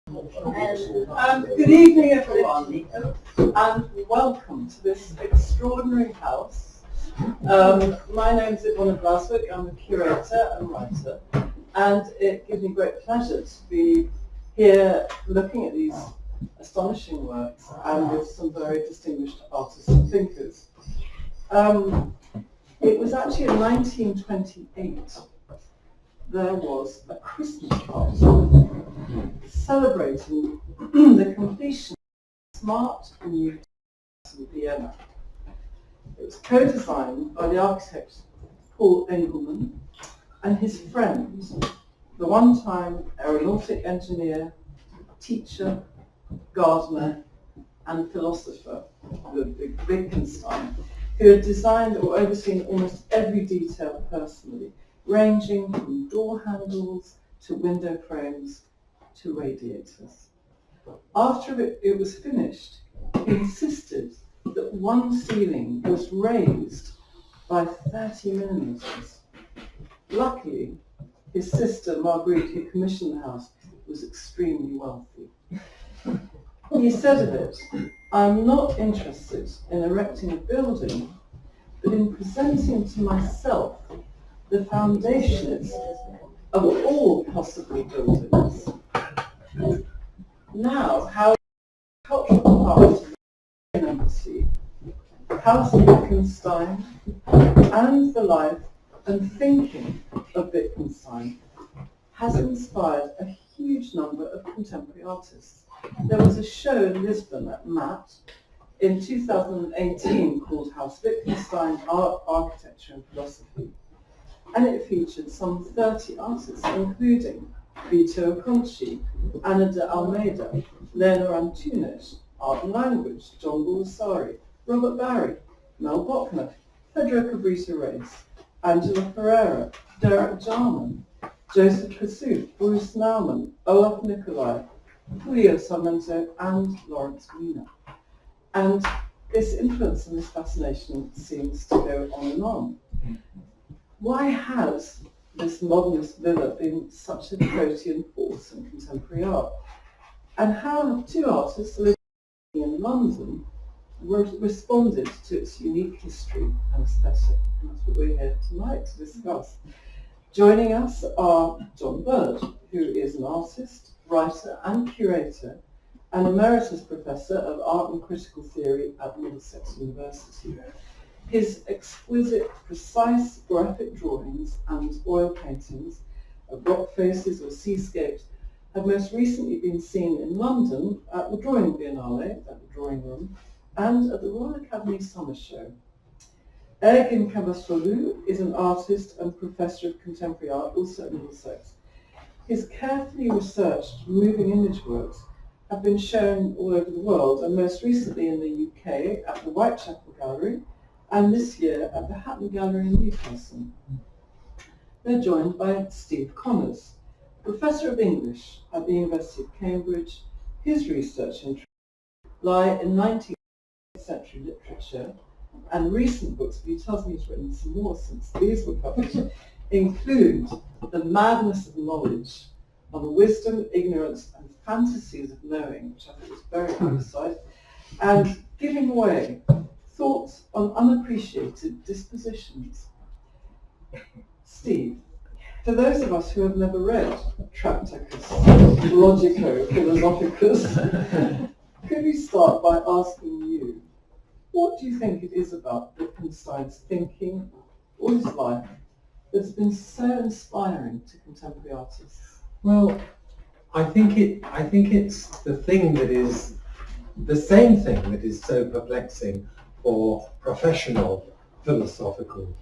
Good evening, everyone, and welcome to this extraordinary house. My name is Iwona Blazwick. I'm a curator and writer, and it gives me great pleasure to be here looking at these astonishing works and with some very distinguished artists and thinkers. It was actually in 1928 there was a Christmas party celebrating the completion of a smart new townhouse in Vienna. It was co-designed by the architect Paul Engelmann and his friend, the one-time aeronautic engineer, teacher, gardener, and philosopher Ludwig Wittgenstein, who had designed or overseen almost every detail personally, ranging from door handles to window frames to radiators. After it was finished, he insisted that one ceiling was raised by 30 millimeters. Luckily, his sister Margarethe, who commissioned the house, was extremely wealthy. He said of it, "I'm not interested in erecting a building, but in presenting to myself the foundations of all possible buildings." Now, how cultural part of the embassy, Haus Wittgenstein, and the life and thinking of Wittgenstein has inspired a huge number of contemporary artists. There was a show in Lisbon at MAT in 2018 called Haus Wittgenstein, Art, Architecture and Philosophy, and it featured some 30 artists, including Vito Conci, Ana de Almeida, Lena Antunes, Art and Language, John Bird, Robert Barry, Mel Bochner, Federica Brito-Reis, Angela Ferreira, Derek Jarman, Joseph Kassouf, Bruce Nauman, Olaf Nicolai, Julio Sarmiento, and Lawrence Wiener. And this influence and this fascination seems to go on and on. Why has this modernist villa been such a protean force in contemporary art? And how have two artists living in London responded to its unique history and aesthetic? And that's what we're here tonight to discuss. Joining us are Jon Bird, who is an artist, writer and curator, and emeritus professor of art and critical theory at Middlesex University. His exquisite, precise graphic drawings and oil paintings of rock faces or seascapes have most recently been seen in London at the Drawing Biennale, at the Drawing Room, and at the Royal Academy Summer Show. Ergin Çavuşoğlu is an artist and professor of contemporary art, also at Middlesex. His carefully researched moving image works have been shown all over the world, and most recently in the UK at the Whitechapel Gallery, and this year at the Hatton Gallery in Newcastle. They're joined by Steve Connors, Professor of English at the University of Cambridge. His research interests lie in 19th century literature, and recent books, but he tells me he's written some more since these were published, include The Madness of Knowledge, on the wisdom, ignorance, and fantasies of knowing, which I think is very hindsight, and Giving Way, Thoughts on Unappreciated Dispositions. Steve, for those of us who have never read Tractacus Logico-Philosophicus, could we start by asking you, what do you think it is about Wittgenstein's thinking or his life that's been so inspiring to contemporary artists? Well, I think it's the thing that is the same thing that is so perplexing for professional philosophical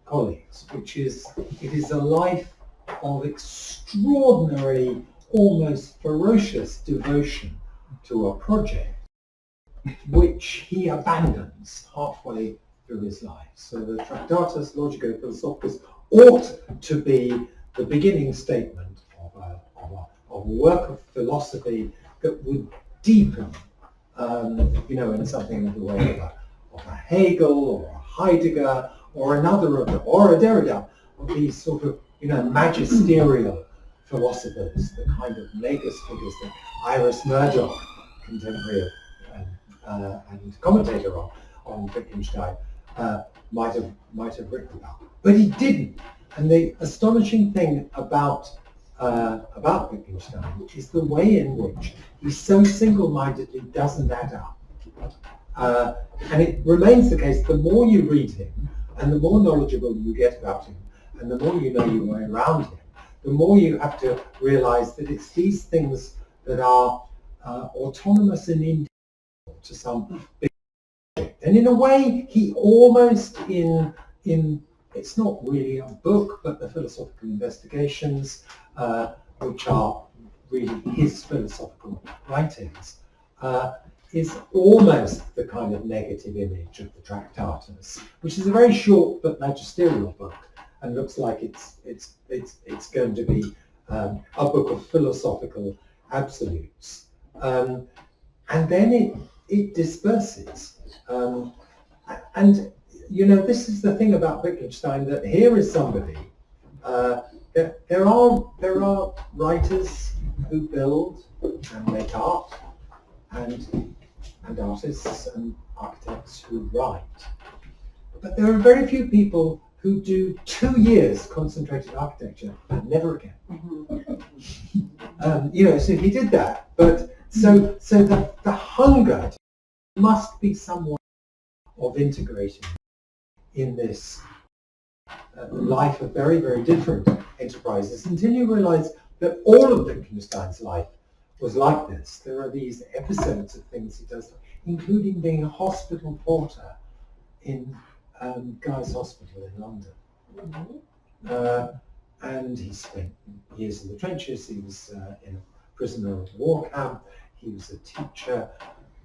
colleagues, which is it is a life of extraordinary, almost ferocious devotion to a project which he abandons halfway through his life. So the Tractatus Logico-Philosophicus ought to be the beginning statement of a work of philosophy that would deepen, in something of the way of a Hegel or a Heidegger or another of them, or a Derrida, of these sort of, magisterial philosophers, the kind of Magus figures that Iris Murdoch, contemporary and commentator on Wittgenstein, might have written about. But he didn't. And the astonishing thing about Wittgenstein is the way in which he so single-mindedly doesn't add up. And it remains the case, the more you read him, and the more knowledgeable you get about him, and the more you know your way around him, the more you have to realize that it's these things that are autonomous and independent to some big project. And in a way, he almost in it's not really a book, but the Philosophical Investigations, which are really his philosophical writings, is almost the kind of negative image of the Tractatus, which is a very short but magisterial book, and looks like it's going to be a book of philosophical absolutes, and then it disperses. And you know, this is the thing about Wittgenstein, that here is somebody. There are writers who build and make art, and artists and architects who write. But there are very few people who do 2 years concentrated architecture and never again. You know, so he did that. But so the hunger must be somewhat of integrating in this life of very, very different enterprises until you realize that all of Wittgenstein's life was like this. There are these episodes of things he does, including being a hospital porter in Guy's Hospital in London. And he spent years in the trenches. He was in a prisoner of war camp. He was a teacher.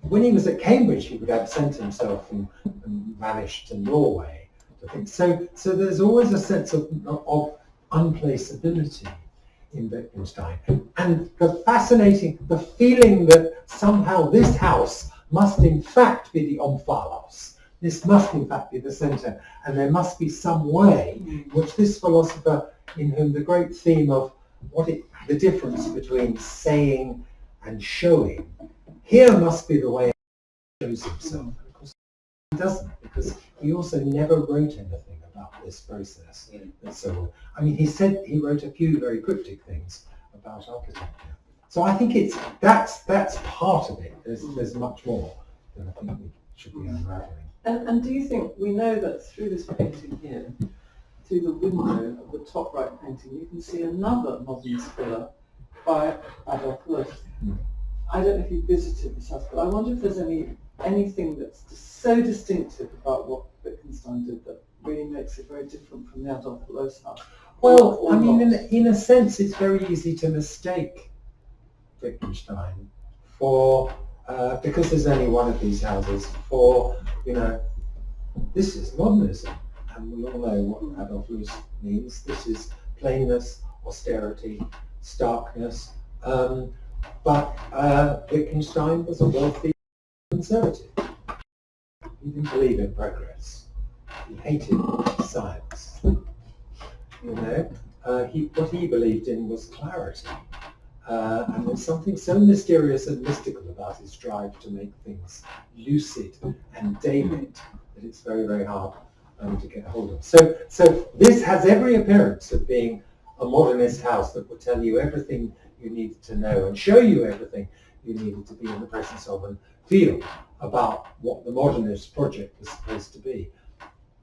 When he was at Cambridge, he would absent himself and vanish to Norway. So there's always a sense of unplaceability in Wittgenstein. And the feeling that somehow this house must in fact be the omphalos. This must in fact be the centre, and there must be some way in which this philosopher, in whom the great theme of the difference between saying and showing, here must be the way he shows himself. Of course, he doesn't, because he also never wrote anything about this process. And so, I mean, he wrote a few very cryptic things about architecture. So I think that's part of it. There's much more that I think we should be unraveling. And do you think, we know that through this painting here, through the window of the top right painting, you can see another modernist villa by Adolf Loos. I don't know if you visited this house, but I wonder if there's anything that's so distinctive about what Wittgenstein did that really makes it very different from the Adolf Loos house. Well, I mean, in a sense, it's very easy to mistake Wittgenstein for, because there's only one of these houses, for, you know, this is modernism. And we all know what Adolf Loos means. This is plainness, austerity, starkness. But Wittgenstein was a wealthy conservative. He didn't believe in progress. He hated science. You know, what he believed in was clarity. And there's something so mysterious and mystical about his drive to make things lucid and daylit that it's very, very hard to get hold of. So this has every appearance of being a modernist house that will tell you everything you needed to know and show you everything you needed to be in the presence of and feel about what the modernist project was supposed to be.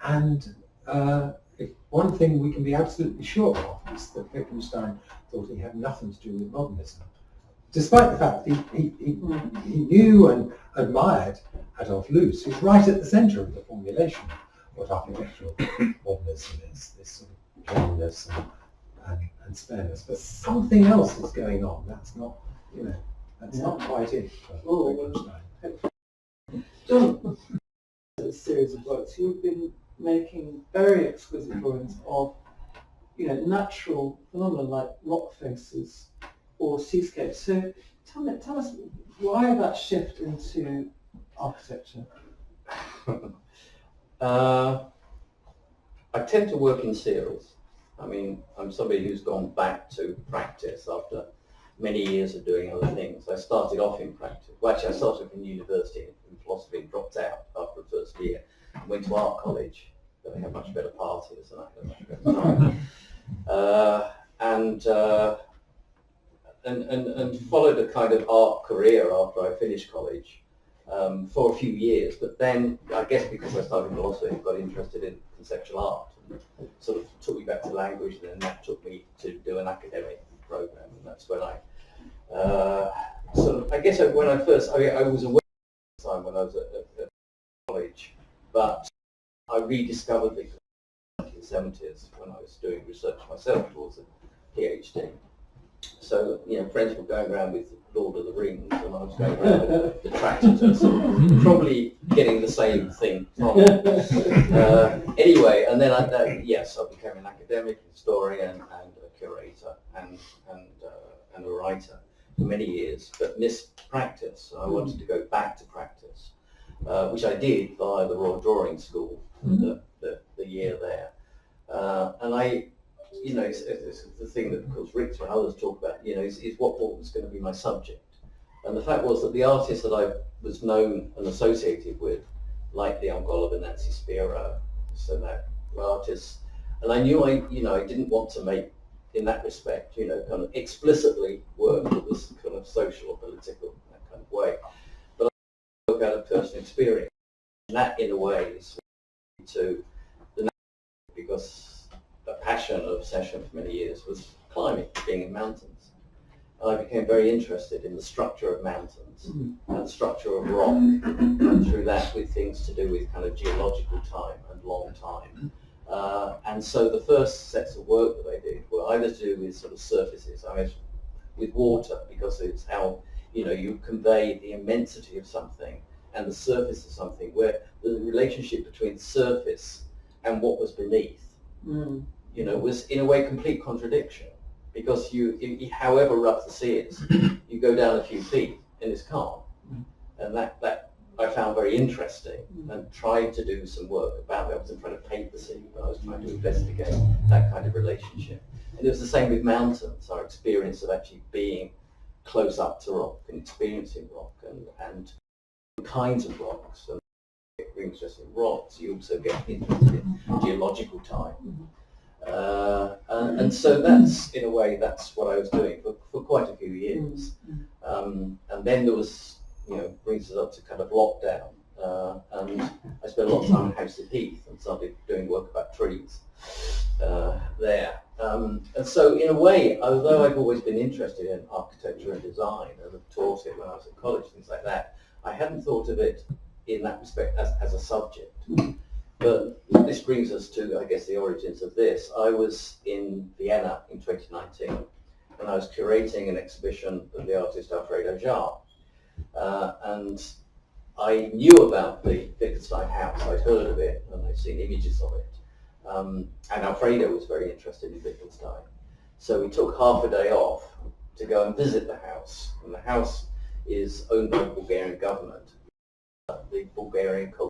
And if one thing we can be absolutely sure of is that Wittgenstein thought he had nothing to do with modernism, despite the fact that he knew and admired Adolf Loos, who's right at the centre of the formulation of what architectural modernism is, this sort of plainness and spareness. But something else is going on. That's not, you know, that's not quite it for Wittgenstein. Jon, a series of works, you've been making very exquisite drawings of, you know, natural phenomena like rock faces or seascapes. So tell us why that shift into architecture? I tend to work in series. I mean, I'm somebody who's gone back to practice after many years of doing other things. I started off in practice. Well, actually, I started off in university in philosophy and dropped out after the first year. I went to art college. They had much better parties and I had a much better time. And followed a kind of art career after I finished college for a few years. But then, I guess because I started philosophy, I got interested in conceptual art. And sort of took me back to language, and then that took me to do an academic program. And that's when I when I first, I was aware at the time when I was at college, but I rediscovered it in the 1970s when I was doing research myself towards a PhD. So, friends were going around with Lord of the Rings, and I was going around with the Tractatus, probably getting the same thing from it. Anyway, and then I became an academic historian and a curator and a writer for many years, but missed practice. So I wanted to go back to practice, which I did via the Royal Drawing School, the year there. And I, it's the thing that, of course, Richter and others talk about, is what was going to be my subject. And the fact was that the artists that I was known and associated with, like Leon Golubow, Nancy Spiro, so that were artists, and I knew I didn't want to make, in that respect, kind of explicitly work that was kind of social or political, that kind of way. But I work out of personal experience, and that, in a way, is to the because a passion, an obsession for many years was climbing, being in mountains. And I became very interested in the structure of mountains and the structure of rock, and through that with things to do with kind of geological time and long time. And so the first sets of work that I did were either to do with sort of surfaces, with water, because it's how you convey the immensity of something and the surface of something, where the relationship between surface and what was beneath was in a way complete contradiction, because you however rough the sea is, you go down a few feet and it's calm. And that I found very interesting, and tried to do some work about it. I wasn't trying to paint the sea, but I was trying to investigate that kind of relationship. And it was the same with mountains, our experience of actually being close up to rock and experiencing rock and kinds of rocks. And you're interested in rocks, you also get interested in geological time. And so that's, in a way, that's what I was doing for quite a few years. And then there was, brings us up to kind of lockdown. And I spent a lot of time in Haus Heath and started doing work about trees there. And so, in a way, although I've always been interested in architecture and design, and I've taught it when I was at college, things like that, I hadn't thought of it in that respect as a subject. But this brings us to, I guess, the origins of this. I was in Vienna in 2019, and I was curating an exhibition of the artist Alfredo Jarre. And I knew about the Wittgenstein house. I'd heard of it, and I'd seen images of it. And Alfredo was very interested in Wittgenstein. So we took half a day off to go and visit the house. And the house is owned by the Bulgarian government, the Bulgarian Culture.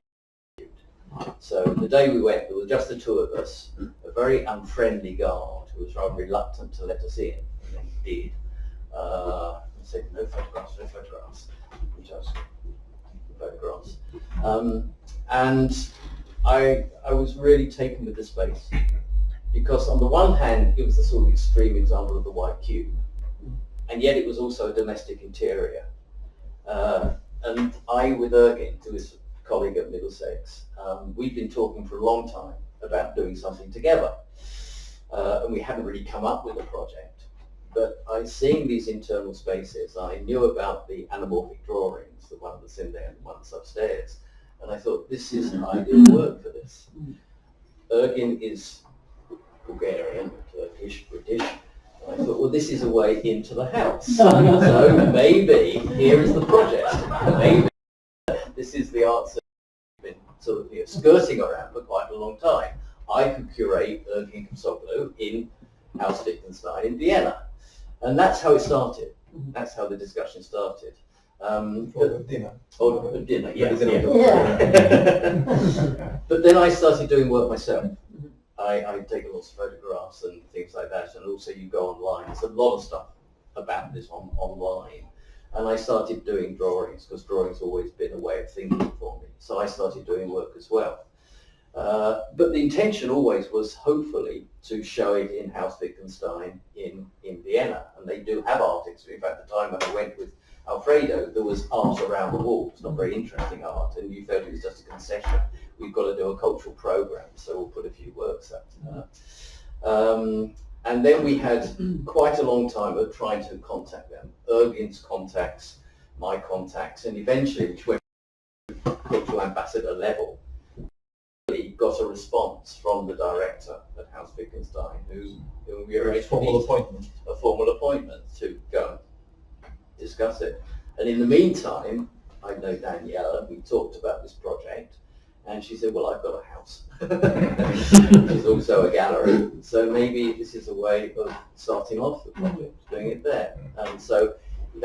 So the day we went, there were just the two of us, a very unfriendly guard who was rather reluctant to let us in, and then he did. And said, no photographs, which I was photographs. And I was really taken with the space, because on the one hand, it was the sort of extreme example of the white cube, and yet it was also a domestic interior. And I, with Ergin, who is a colleague at Middlesex, we'd been talking for a long time about doing something together, and we hadn't really come up with a project. But seeing these internal spaces, I knew about the anamorphic drawings, the one that's in there and the one that's upstairs, and I thought, this is an ideal work for this. Ergin is Bulgarian, Turkish, British, and I thought, well, this is a way into the house. So maybe here is the project. Maybe this is the answer we've been sort of skirting around for quite a long time. I could curate Ergin Çavuşoğlu in Haus Wittgenstein in Vienna. And that's how it started. That's how the discussion started. Dinner. Dinner, yes. Yeah. But then I started doing work myself. I take lots of photographs and things like that, and also you go online. There's a lot of stuff about this online. And I started doing drawings, because drawing's always been a way of thinking for me. So I started doing work as well. But the intention always was, hopefully, to show it in Haus Wittgenstein in Vienna. And they do have art. In fact, the time when I went with Alfredo, there was art around the walls, not very interesting art, and you felt it was just a concession. We've got to do a cultural program, so we'll put a few works up. And then we had quite a long time of trying to contact them. Ergin's contacts, my contacts, and eventually, which went to ambassador level, we got a response from the director at Haus Wittgenstein, who we arranged a formal appointment to go and discuss it. And in the meantime, I know Danielle, and we talked about this project, and she said, well, I've got a house, which is also a gallery, so maybe this is a way of starting off the project, doing it there. And so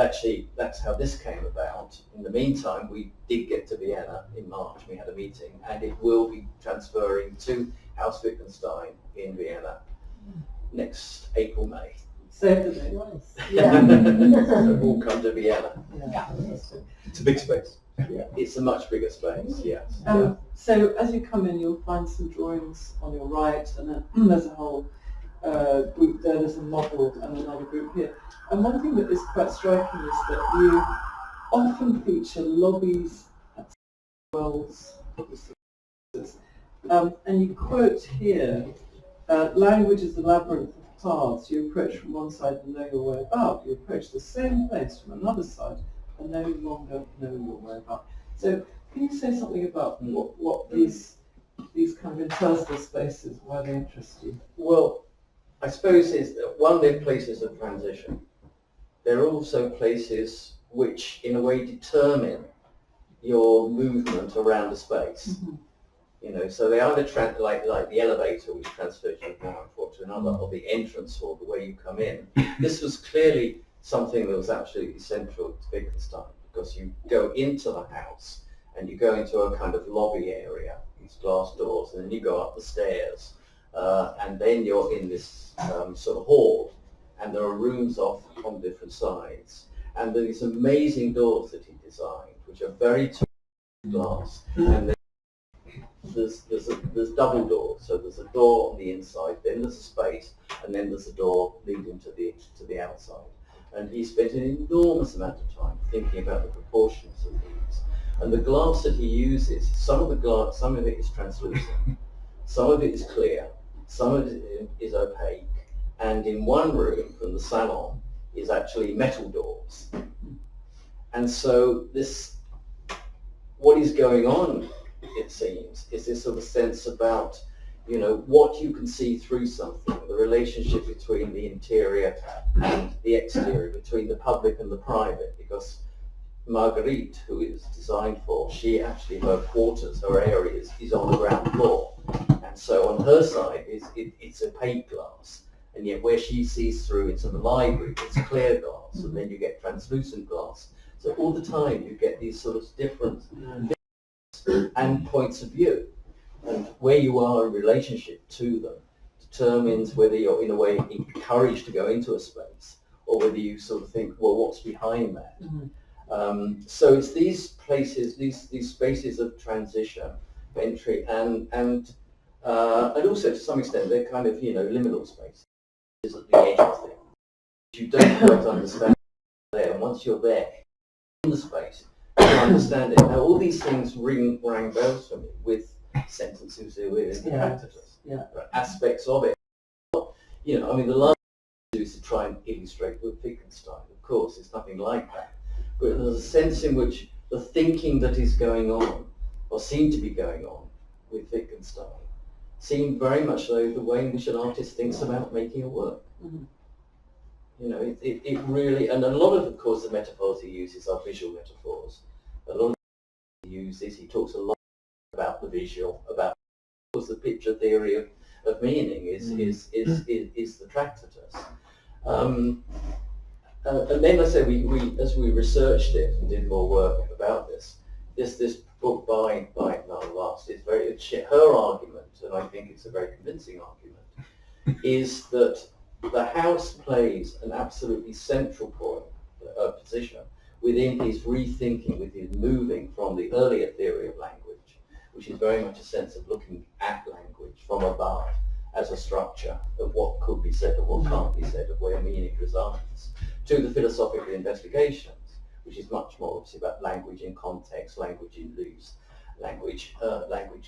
actually, that's how this came about. In the meantime, we did get to Vienna in March. We had a meeting, and it will be transferring to Haus Wittgenstein in Vienna next April, May. Save the date. Yeah. So we'll come to Vienna. Yeah. It's a big space. Yeah. It's a much bigger space, yes. So as you come in, you'll find some drawings on your right, and then there's a whole group there. There's a model and another group here. And one thing that is quite striking is that you often feature lobbies at wells, and you quote here, language is a labyrinth of paths. You approach from one side and know your way about. You approach the same place from another side and no longer know your way about. So can you say something about what these kind of interstitial spaces, why they interest you? Well, I suppose they're places of transition. They're also places which, in a way, determine your movement around a space. Mm-hmm. You know, so they either like the elevator, which transfers you from one floor to another, or the entrance hall, the way you come in. This was clearly something that was absolutely central to Wittgenstein, because you go into the house and you go into a kind of lobby area, these glass doors, and then you go up the stairs, and then you're in this sort of hall, and there are rooms off on different sides, and there are these amazing doors that he designed, which are very glass, and there's double doors, so there's a door on the inside, then there's a space, and then there's a door leading to the outside. And he spent an enormous amount of time thinking about the proportions of these. And the glass that he uses, some of it is translucent, some of it is clear, some of it is opaque, and in one room from the salon is actually metal doors. And so what is going on, it seems, is this sort of sense about, you know, what you can see through something, the relationship between the interior and the exterior, between the public and the private, because Margarethe, who it was designed for, she actually, her quarters, her areas, is on the ground floor. And so on her side, it's opaque glass, and yet where she sees through into the library, it's clear glass, and then you get translucent glass. So all the time you get these sort of different and points of view. And where you are in relationship to them determines whether you're, in a way, encouraged to go into a space, or whether you sort of think, well, what's behind that? Mm-hmm. So it's these places, these spaces of transition, entry, and also to some extent they're kind of, you know, liminal spaces at the edge of things. You don't quite understand there, and once you're there in the space, you understand it. Now all these things rang bells for me with sentences with aspects of it. You know, I mean, the last thing is to try and illustrate with Wittgenstein. Of course, it's nothing like that. But there's a sense in which the thinking that is going on, or seemed to be going on, with Wittgenstein, seemed very much like the way in which an artist thinks about making a work. Mm-hmm. You know, it really, and a lot of course, the metaphors he uses are visual metaphors. A lot of he uses, he talks a lot about the visual, about, of course, the picture theory of meaning is the Tractatus. And then I say we as we researched it and did more work about this book by Iwona last, it's her argument, and I think it's a very convincing argument, is that the house plays an absolutely central position within his rethinking, with his moving from the earlier theory of language, which is very much a sense of looking at language from above as a structure of what could be said and what can't be said, of where meaning resides, to the philosophical investigations, which is much more obviously about language in context, language in use, language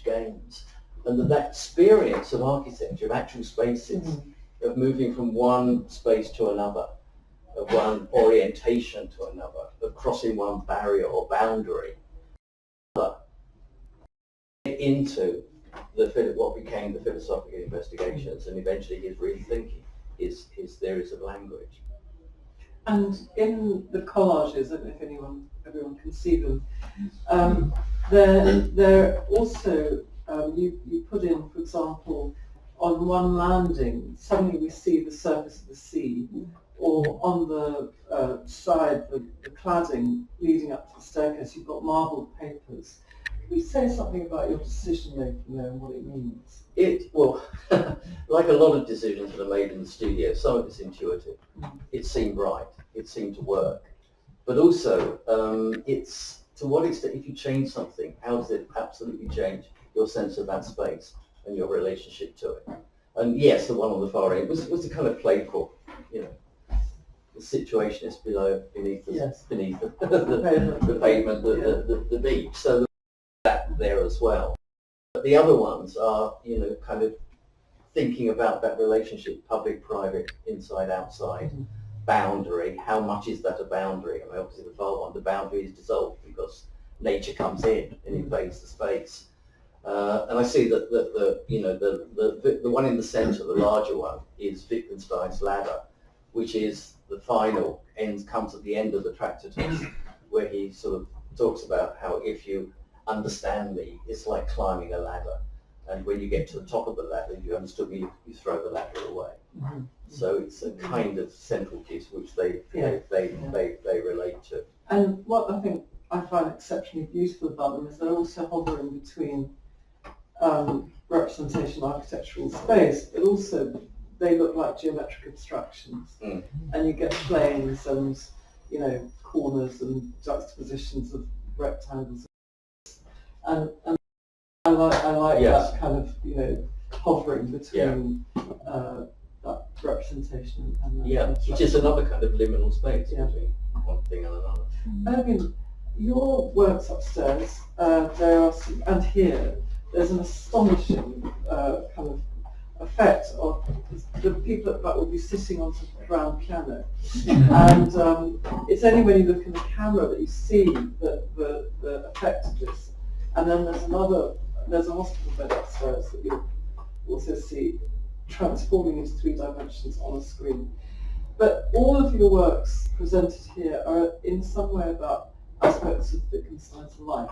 games. And that experience of architecture, of actual spaces, of moving from one space to another, of one orientation to another, of crossing one barrier or boundary, into what became the philosophical investigations, and eventually his rethinking, his theories of language. And in the collages, I don't know if everyone can see them, they're also, you put in, for example, on one landing, suddenly we see the surface of the sea, or on the side, the cladding leading up to the staircase, you've got marbled papers. Can you say something about your decision making there and what it means? Well, like a lot of decisions that are made in the studio, some of it's intuitive. It seemed right. It seemed to work. But also, it's to what extent, if you change something, how does it absolutely change your sense of that space and your relationship to it? And yes, the one on the far end was the kind of playful, the situation is beneath the pavement, the beach. So that there as well. But the other ones are, kind of thinking about that relationship, public, private, inside, outside, boundary. How much is that a boundary? I mean, obviously the far one, the boundary is dissolved because nature comes in and invades the space. And I see that the one in the centre, the larger one, is Wittgenstein's ladder, which is the final comes at the end of the Tractatus, where he sort of talks about how if you understand me, it's like climbing a ladder, and when you get to the top of the ladder, you understood me, you throw the ladder away. So it's a kind of central piece which they relate to. And what I think I find exceptionally beautiful about them is they're also hovering between representation of architectural space, but also they look like geometric abstractions, and you get planes and corners and juxtapositions of rectangles. And I like Yes. that kind of hovering between that representation and which is another kind of liminal space between one thing and another. Ergin, your works upstairs, there are and here there's an astonishing kind of effect of the people at the back will be sitting on a grand piano, and it's only when you look in the camera that you see the effect of this. And then there's a hospital bed upstairs that you'll also see transforming into 3 dimensions on a screen. But all of your works presented here are in some way about aspects of Wittgenstein's life.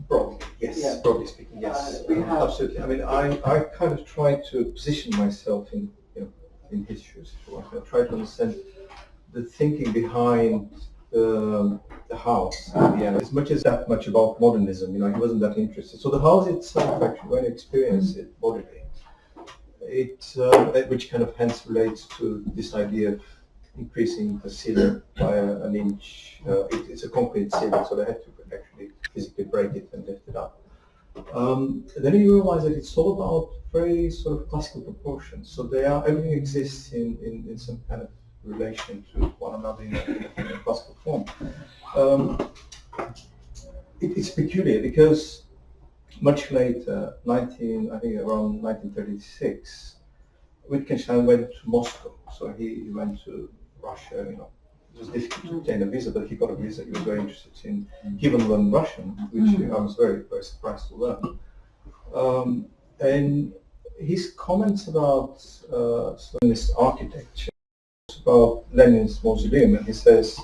Broadly, yes. Yeah. Broadly speaking, yes. We have- Absolutely. I mean, I kind of try to position myself in his shoes. I try to understand the thinking behind the house in Vienna. As much as that much about modernism, he wasn't that interested. So the house itself, actually, when I experienced it bodily, which kind of hence relates to this idea of increasing the ceiling by an inch. It's a concrete ceiling, so they had to actually physically break it and lift it up. Then you realize that it's all about very sort of classical proportions. So everything exists in some kind of relation to one another in a classical form. It's peculiar because much later, around 1936, Wittgenstein went to Moscow. So he went to Russia. It was difficult to obtain a visa, but he got a visa. He was very interested in. He even learned Russian, which I was very, very surprised to learn. And his comments about Stalinist architecture, about Lenin's mausoleum, and he says,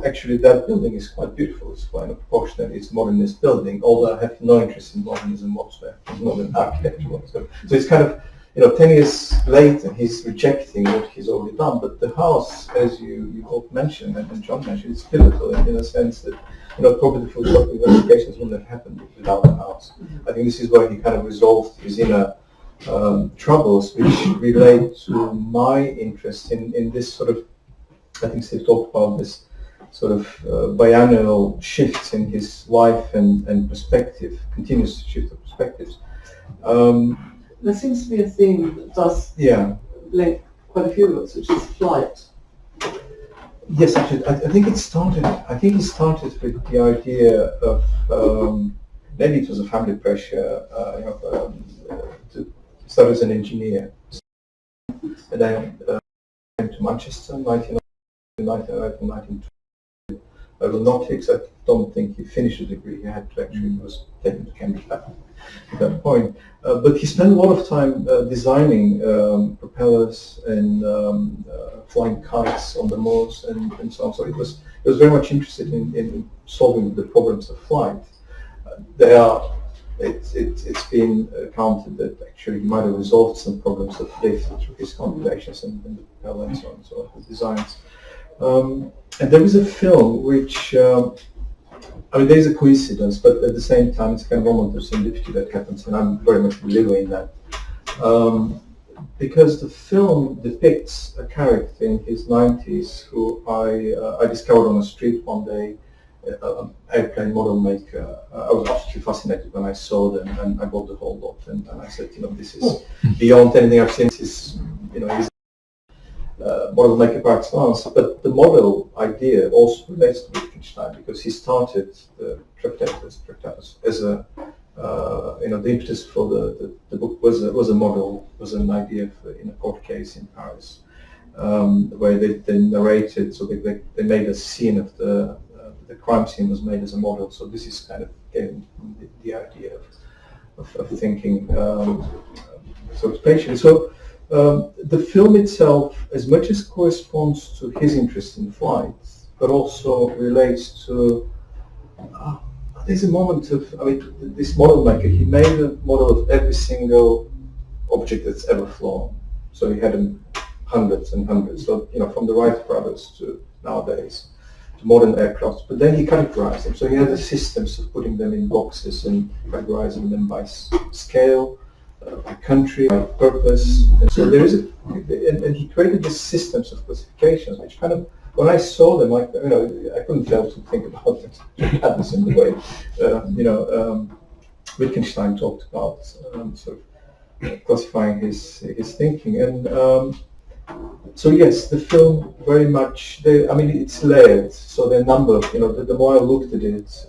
actually that building is quite beautiful. It's quite proportionate. It's a modernist building, although I have no interest in modernism whatsoever, modern architecture whatsoever. So it's kind of, 10 years later, he's rejecting what he's already done. But the house, as you both mentioned, and John mentioned, is pivotal in a sense that, probably the philosophical investigations wouldn't have happened without the house. I think this is where he kind of resolved his inner troubles, which relate to my interest in this sort of, I think Steve talked about this sort of biannual shifts in his life and perspective, continuous shift of perspectives. There seems to be a theme that does link quite a few books, which is flight. Yes, actually, I think it started. I think it started with the idea of maybe it was a family pressure, to start as an engineer. And I came to Manchester in 1920. Aeronautics. I don't think he finished the degree. He had to actually was taken to Cambridge at that point. But he spent a lot of time designing propellers and flying kites on the moors and so on. So he was very much interested in solving the problems of flight. It's been counted that actually he might have resolved some problems of lift through his calculations and the propeller and so on, so his designs. And there is a film which, there is a coincidence, but at the same time it's a kind of moment of serendipity that happens, and I'm very much believing in that. Because the film depicts a character in his 90s who I discovered on the street one day, an airplane model maker. I was absolutely fascinated when I saw them, and I bought the whole lot, and I said, this is beyond anything I've seen. This is, he's model maker par excellence, but the model idea also relates to Wittgenstein because he started the Tractatus as a, the impetus for the book was a model, was an idea in a court case in Paris, where they narrated, so they made a scene of the crime scene was made as a model. So this is kind of getting the idea of thinking sort of spatially. So. The film itself, as much as corresponds to his interest in flight, but also relates to, there's a moment of, this model maker, he made a model of every single object that's ever flown. So he had them hundreds and hundreds, so, from the Wright brothers to nowadays, to modern aircraft, but then he categorized them. So he had the systems of putting them in boxes and categorizing them by scale, by country, by purpose, and so there is and he created these systems of classifications, which kind of, when I saw them, I couldn't fail to think about it in the way, Wittgenstein talked about sort of classifying his thinking, and so yes, the film very much, it's layered. So the number, the more I looked at it,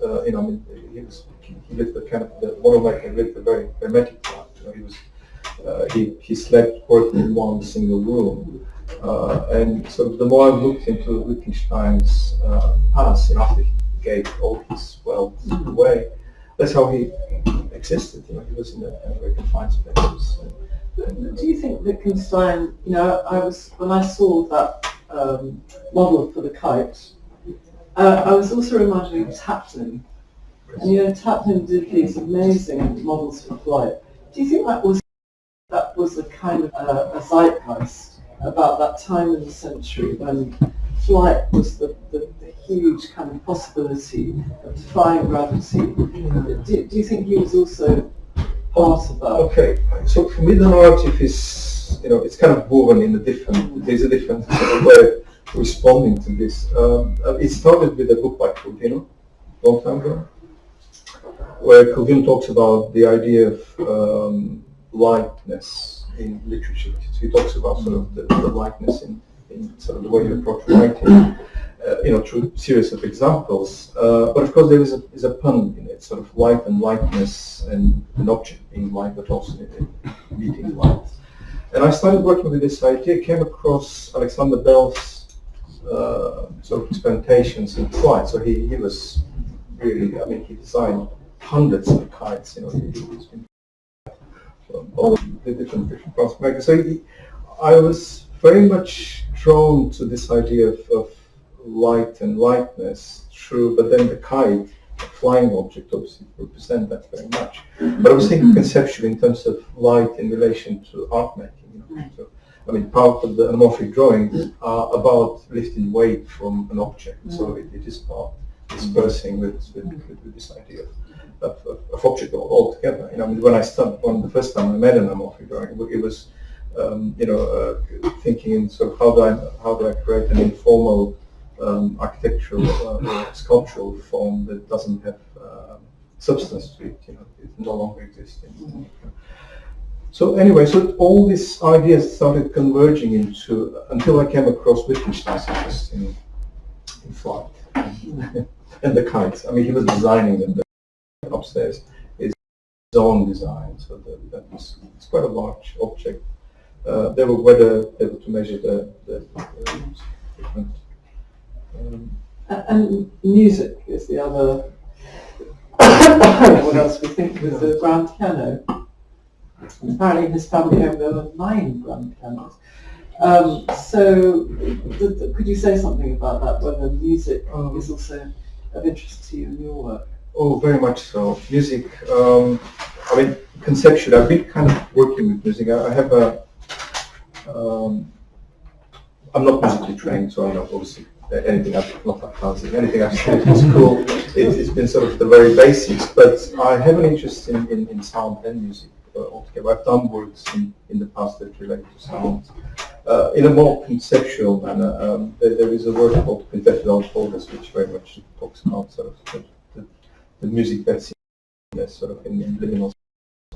he lived the kind of the model maker lived a very hermetic life. He slept working in one single room, and so the more I looked into Wittgenstein's past, after he gave all his wealth away, that's how he existed. He was in a very confined space. Do you think Wittgenstein? When I saw that model for the kite, I was also reminded of Taplin, and Taplin did these amazing models for flight. Do you think that was a kind of a zeitgeist about that time in the century when flight was the huge kind of possibility of defying gravity? Do you think he was also part of that? Okay, so for me the narrative is, it's kind of woven in there's a different sort of way of responding to this. It started with a book by Calvino, long time ago, where Calvino talks about the idea of lightness in literature. So he talks about sort of the lightness in sort of the way you approach writing, through a series of examples. But of course there is a pun in it, sort of light and lightness, and an object being light, but also meeting light. And I started working with this idea, came across Alexander Bell's sort of experimentations in flight. So he was really, he designed hundreds of kites, he's been all the different prospects. So I was very much drawn to this idea of light and lightness through, but then the kite flying object obviously represent that very much. But I was thinking conceptually in terms of light in relation to art making. So, I mean, part of the anamorphic drawings are about lifting weight from an object. So it is part dispersing with this idea of object altogether. I mean, when the first time I made an anamorphic drawing, it was thinking in sort of how do I create an informal architectural or sculptural form that doesn't have substance to it. It no longer exists. So anyway, so all these ideas started converging until I came across Wittgenstein's interest in flight and the kites. I mean, he was designing them upstairs. His own design, so it's quite a large object. They were able to measure the different. And music is the other. What else we think with the grand piano? Apparently in his family home there were 9 grand pianos. So could you say something about that, whether music is also of interest to you in your work? Oh, very much so. Music, I mean, conceptually, I've been kind of working with music. I have I'm not musically trained, so I'm not obviously anything I've not like dancing, anything I've studied in school. It's been sort of the very basics, but I have an interest in sound and music altogether. I've done works in the past that relate to sound. In a more conceptual manner, there is a work called Quintet Without Folders, which very much talks about sort of the music that's sort of in liminal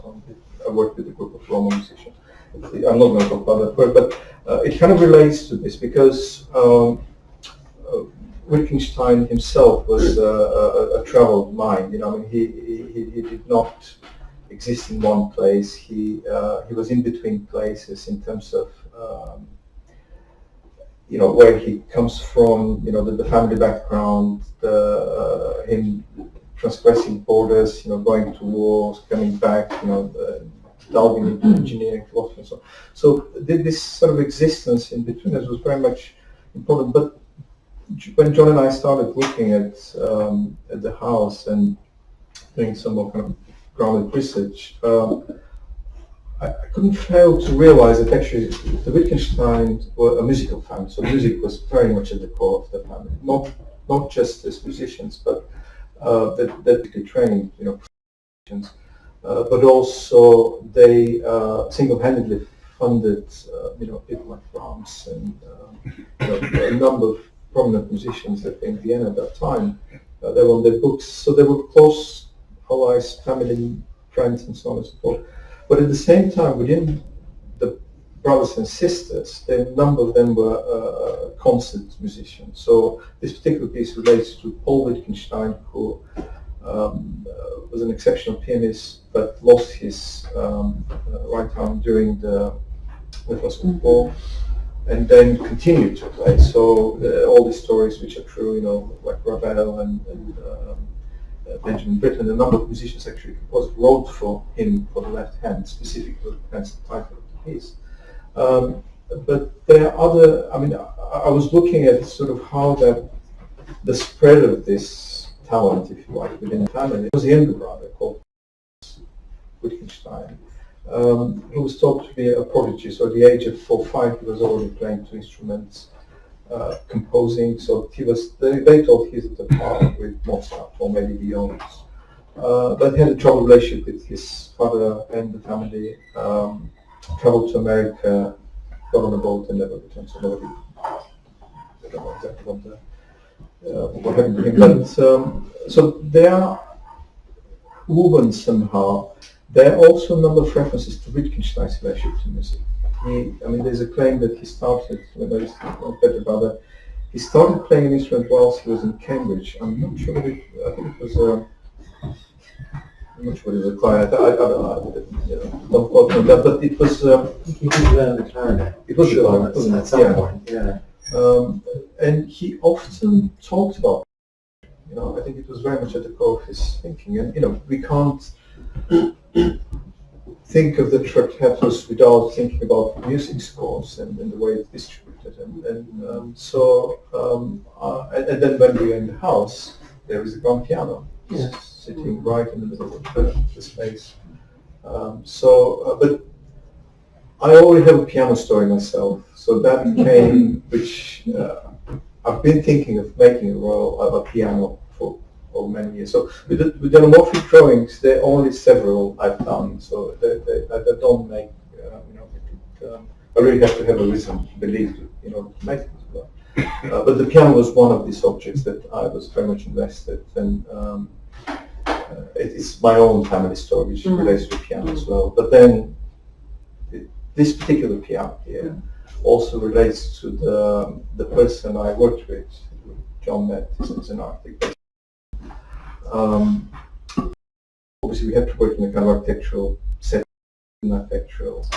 sound. I work with a group of Roma musicians. I'm not going to talk about that work, but it kind of relates to this because Wittgenstein himself was a traveled mind. I mean, he did not exist in one place. He was in between places in terms of where he comes from, the family background, him transgressing borders, going to wars, coming back, delving into engineering, philosophy, and so on. So this sort of existence in between us was very much important. But when Jon and I started looking at the house and doing some more kind of grounded research, I couldn't fail to realize that actually the Wittgensteins were a musical family. So music was very much at the core of the family, not just as musicians, but that they trained, musicians. But also they single-handedly funded, people like Brahms and a number of prominent musicians that were in Vienna at that time. They were on their books, so they were close allies, family, friends, and so on and so forth. But at the same time, within the brothers and sisters, a number of them were concert musicians. So this particular piece relates to Paul Wittgenstein, who was an exceptional pianist, but lost his right arm during the First World War, and then continued to play. So all these stories, which are true, like Ravel and Benjamin Britten, a number of musicians actually wrote for him for the left hand, specifically, that's the title of the piece. But there are other, I was looking at sort of how the spread of this talent, if you like, within the family. There was a younger brother called Wittgenstein, who was thought to be a prodigy. So at the age of 4 or 5, he was already playing 2 instruments, composing. So they thought he's at the par with Mozart or maybe beyond. But he had a troubled relationship with his father and the family. Traveled to America, got on a boat, and never returned. So nobody, I don't know exactly what happened to him. But so they are woven somehow. There are also a number of references to Wittgenstein's relationship to music. There's a claim that he started, I used to know better about that, he started playing an instrument whilst he was in Cambridge. I'm not sure I think it was I'm not sure it was a client. I don't know. Don't quote me on that, but it was. He did learn the clarinet. It was at some point. Yeah. And he often talked about. I think it was very much at the core of his thinking. And we can't think of the Tractatus without thinking about music scores and the way it's distributed. And then when we are in the house, there is a grand piano. sitting right in the middle of the space. But I already have a piano story myself, so that came, which I've been thinking of making a piano for many years. So with the anamorphic drawings, there are only several I've done, so they don't make, I really have to have a reason to believe in order to make it as well. But the piano was one of these objects that I was very much invested in. It's my own family story, which relates to the piano as well. But then this particular piano here also relates to the person I worked with, Jon Bird, is an architect. Obviously, we have to work in a kind of architectural setting, architectural.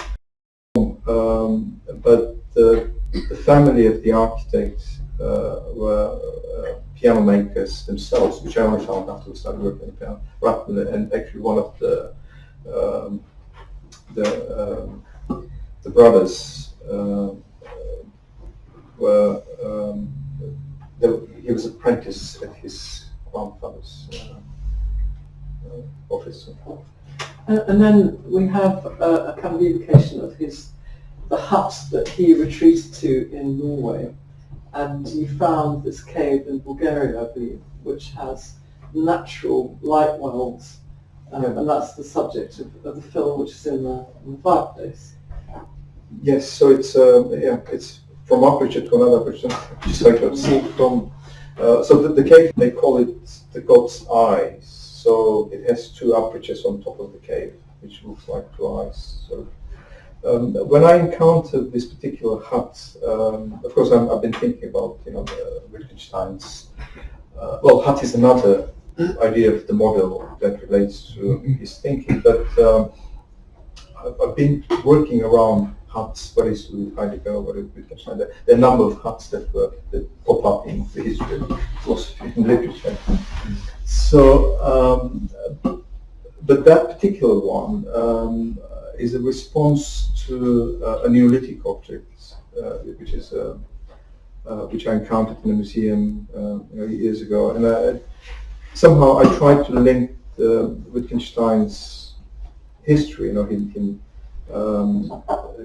But the family of the architects were piano makers themselves, which I only found after we started working on the piano. And actually, one of the brothers he was apprentice at his grandfather's office. And then we have a kind of evocation of the hut that he retreated to in Norway, and you found this cave in Bulgaria, I believe, which has natural light wells, and that's the subject of the film, which is in the fireplace. Yes, so it's from aperture to another aperture, just like I've seen from. So the cave, they call it the God's Eyes. So it has two apertures on top of the cave, which looks like two eyes. So when I encountered this particular hut, of course I've been thinking about Wittgenstein's. Hut is another idea of the model that relates to his thinking, but I've been working around huts very slowly, trying to go over Wittgenstein. There are a number of huts that pop up in the history of philosophy and literature. So, but that particular one is a response to a Neolithic object, which I encountered in a museum years ago, and somehow I tried to link Wittgenstein's history, him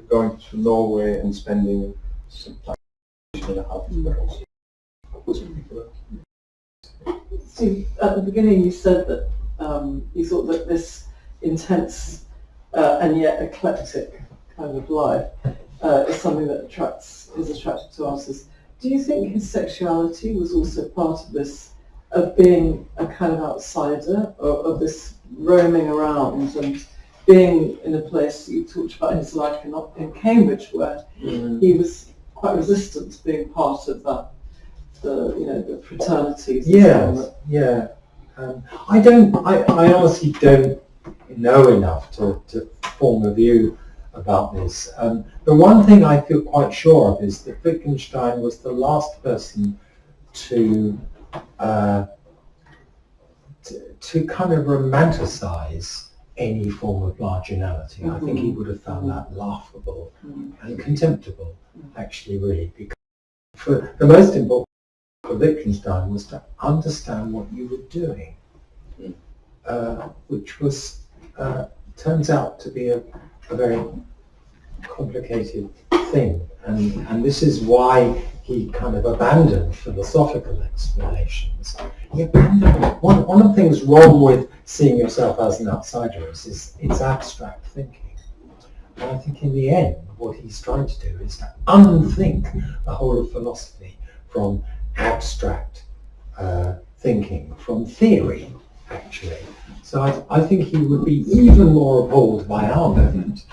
going to Norway and spending some time in a hut. See, at the beginning you said that you thought that this intense and yet eclectic kind of life is something that is attractive to artists. Do you think his sexuality was also part of this, of being a kind of outsider, or of this roaming around and being in a place, you talked about his life in Cambridge, where he was quite resistant to being part of that, the fraternities. I honestly don't know enough to form a view about this. The one thing I feel quite sure of is that Wittgenstein was the last person to kind of romanticize any form of marginality. I think he would have found that laughable and contemptible, actually, really, because for the most important for Wittgenstein was to understand what you were doing, which was turns out to be a very complicated thing, and this is why he kind of abandoned philosophical explanations. He abandoned one of the things wrong with seeing yourself as an outsider is it's abstract thinking, and I think in the end what he's trying to do is to unthink the whole of philosophy from abstract thinking, from theory, actually. So I think he would be even more appalled by our moment,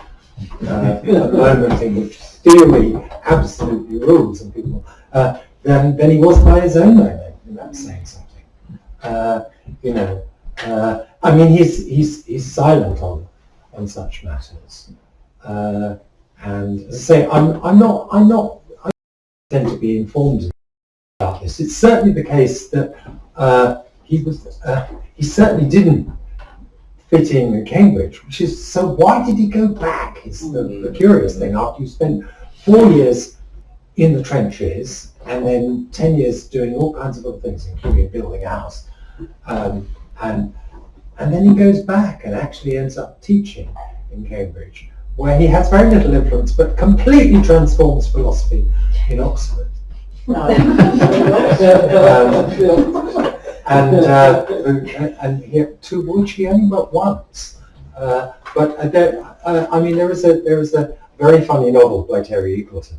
a moment in which theory absolutely rules and people, than he was by his own moment, and that's saying something. I mean, he's silent on such matters, and as I say, I tend to be informed about this. It's certainly the case that he certainly didn't fit in at Cambridge, which is, so why did he go back is the curious thing. After you spent 4 years in the trenches and then 10 years doing all kinds of other things, including building a house, and then he goes back and actually ends up teaching in Cambridge, where he has very little influence, but completely transforms philosophy in Oxford. And he, to which he only went once. I mean, there is a very funny novel by Terry Eagleton,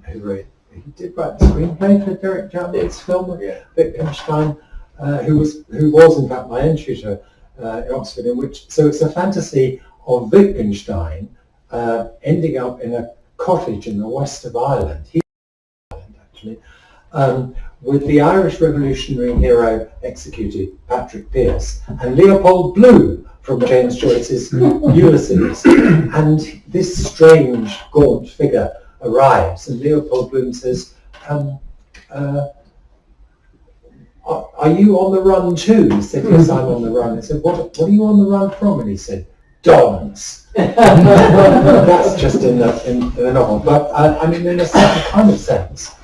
who wrote. He did write the screenplay for Derek Jarman's film with Wittgenstein, who was in fact my own tutor in Oxford. So it's a fantasy of Wittgenstein ending up in a cottage in the west of Ireland. Actually, with the Irish revolutionary hero executed, Patrick Pearse, and Leopold Bloom from James Joyce's Ulysses. And this strange, gaunt figure arrives, and Leopold Bloom says, are you on the run too? He said, yes, I'm on the run. I said, what are you on the run from? And he said, Dons. That's just in the novel. But I mean, in a certain kind of sense,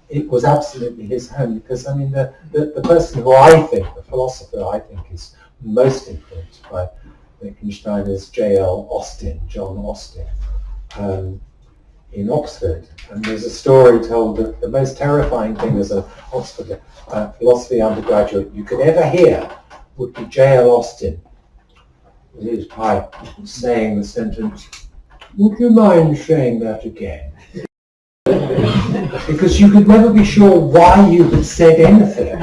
it was absolutely his home, because I mean, the person who I think, the philosopher I think is most influenced by Wittgenstein is J.L. Austin, John Austin, in Oxford. And there's a story told that the most terrifying thing as an Oxford philosophy undergraduate you could ever hear would be J.L. Austin with his pipe saying the sentence, "Would you mind saying that again?" Because you could never be sure why you had said anything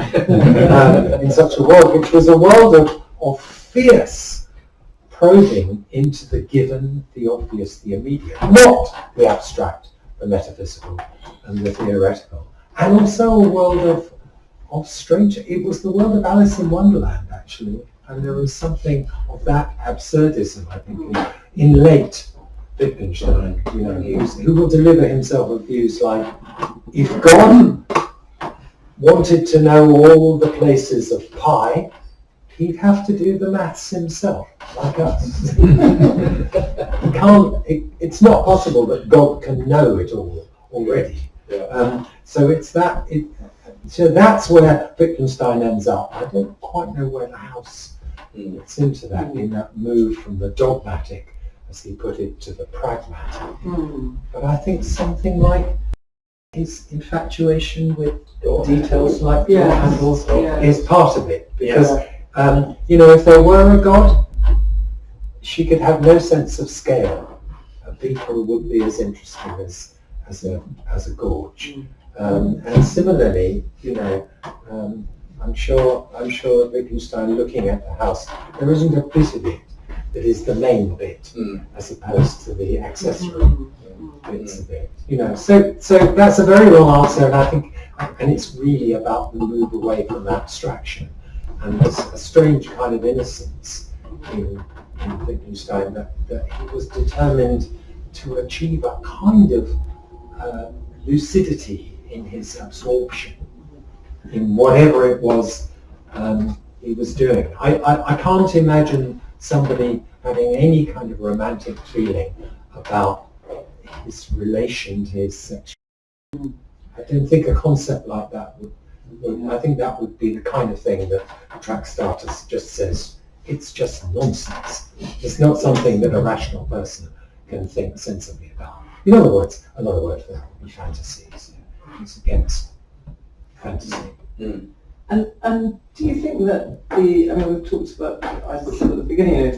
in such a world, which was a world of fierce probing into the given, the obvious, the immediate, not the abstract, the metaphysical, and the theoretical. And also a world of strange, it was the world of Alice in Wonderland, actually, and there was something of that absurdism, I think, in late Wittgenstein, you know, who will deliver himself with views like, if God wanted to know all the places of pi, he'd have to do the maths himself, like us. He can't. It's not possible that God can know it all already. Yeah. So it's that. So that's where Wittgenstein ends up. I don't quite know where the house gets into that, in that move from the dogmatic, as he put it, to the pragmatic. But I think something like his infatuation with details like door handles is part of it, because you know, if there were a God, she could have no sense of scale. People would be as interesting as a gorge. And similarly, you know, I'm sure Wittgenstein, looking at the house, there isn't a bit of it that is the main bit, as opposed to the accessory bits of it. You know, so that's a very long answer, and I think, and it's really about the move away from abstraction. And there's a strange kind of innocence in Wittgenstein that he was determined to achieve a kind of lucidity in his absorption in whatever it was he was doing. I can't imagine somebody having any kind of romantic feeling about his relation to his sexuality. I don't think a concept like that would I think that would be the kind of thing that track starters just says, it's just nonsense. It's not something that a rational person can think sensibly about. In other words, another word for that would be fantasy. So it's against fantasy. And do you think that we've talked about, I said at the beginning,